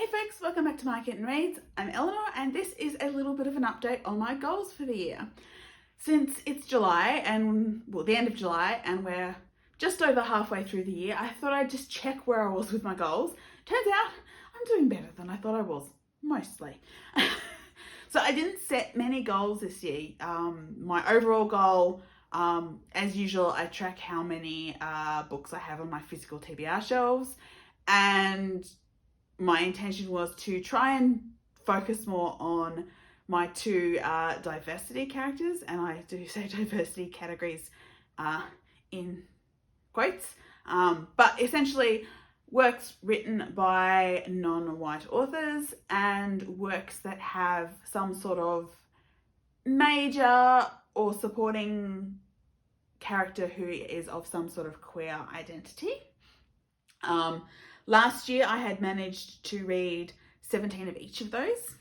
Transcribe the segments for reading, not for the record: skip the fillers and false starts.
folks, welcome back to My Kitten Reads. I'm Eleanor and this is a little bit of an update on my goals for the year. Since it's July and, well, the end of July, and we're just over halfway through the year, I thought I'd just check where I was with my goals. Turns out I'm doing better than I thought I was, mostly. So I didn't set many goals this year. My overall goal, as usual, I track how many books I have on my physical TBR shelves, and my intention was to try and focus more on my two diversity characters, and I do say diversity categories in quotes, but essentially works written by non-white authors and works that have some sort of major or supporting character who is of some sort of queer identity. Last year I had managed to read 17 of each of those,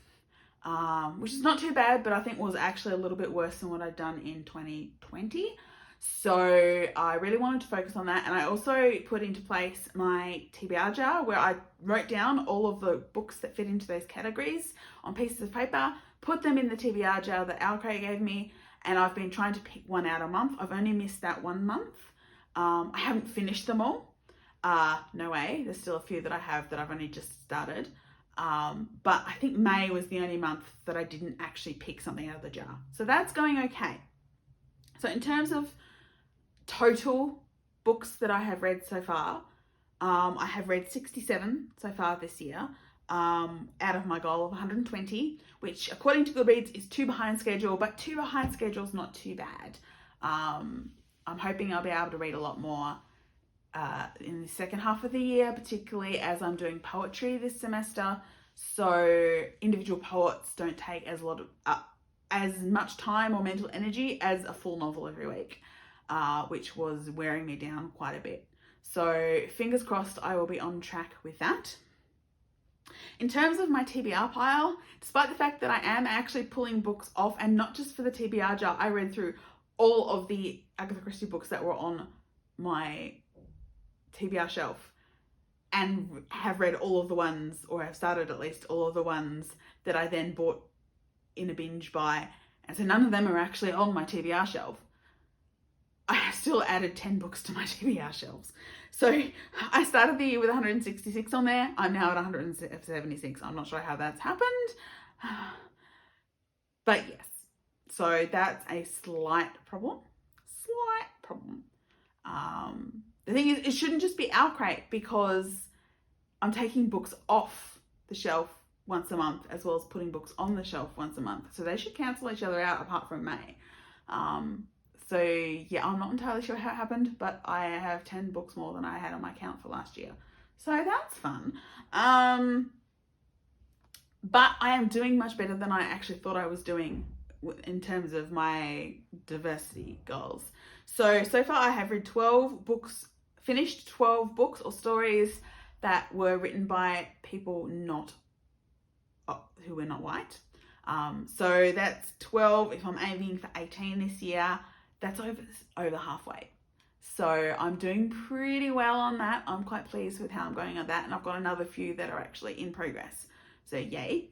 which is not too bad, but I think was actually a little bit worse than what I'd done in 2020. So I really wanted to focus on that, and I also put into place my TBR jar where I wrote down all of the books that fit into those categories on pieces of paper, put them in the TBR jar that Alcray gave me, and I've been trying to pick one out a month. I've only missed that 1 month. I haven't finished them all. No way. There's still a few that I have that I've only just started. But I think May was the only month that I didn't actually pick something out of the jar. So that's going okay. So in terms of total books that I have read so far, I have read 67 so far this year, out of my goal of 120, which according to Goodreads is 2 behind schedule, but 2 behind schedule is not too bad. I'm hoping I'll be able to read a lot more in the second half of the year, particularly as I'm doing poetry this semester. So individual poets don't take as much time or mental energy as a full novel every week, which was wearing me down quite a bit. So fingers crossed I will be on track with that. In terms of my TBR pile, despite the fact that I am actually pulling books off, and not just for the TBR jar, I read through all of the Agatha Christie books that were on my TBR shelf and have read all of the ones, or have started at least all of the ones that I then bought in a binge buy, and so none of them are actually on my TBR shelf. I have still added 10 books to my TBR shelves. So I started the year with 166 on there. I'm now at 176. I'm not sure how that's happened, but yes. So that's a slight problem. The thing is, it shouldn't just be Alcray, because I'm taking books off the shelf once a month as well as putting books on the shelf once a month. So they should cancel each other out apart from May. So yeah, I'm not entirely sure how it happened, but I have 10 books more than I had on my count for last year. So that's fun. But I am doing much better than I actually thought I was doing in terms of my diversity goals. So far I have read 12 books, finished 12 books or stories that were written by people who were not white. So that's 12. If I'm aiming for 18 this year, that's over halfway. So I'm doing pretty well on that. I'm quite pleased with how I'm going on that, and I've got another few that are actually in progress. So yay.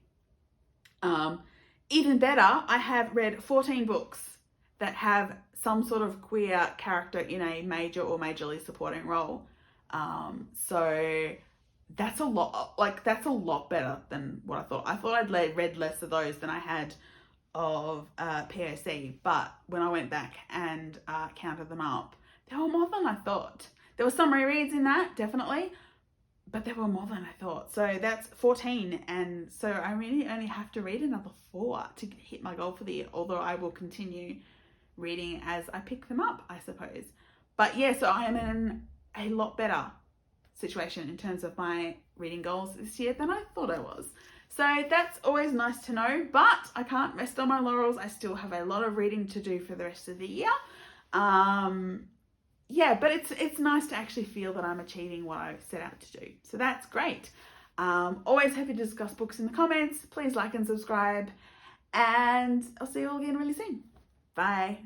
Even better, I have read 14 books that have some sort of queer character in a major or majorly supporting role. So that's a lot better than what I thought. I thought I'd read less of those than I had of POC, but when I went back and counted them up, there were more than I thought. There were some rereads in that, definitely, but there were more than I thought. So that's 14, and so I really only have to read another 4 to hit my goal for the year, although I will continue reading as I pick them up, I suppose. But yeah, so I am in a lot better situation in terms of my reading goals this year than I thought I was. So that's always nice to know, but I can't rest on my laurels. I still have a lot of reading to do for the rest of the year. Yeah, but it's nice to actually feel that I'm achieving what I set out to do. So that's great. Always happy to discuss books in the comments. Please like and subscribe, and I'll see you all again really soon. Bye.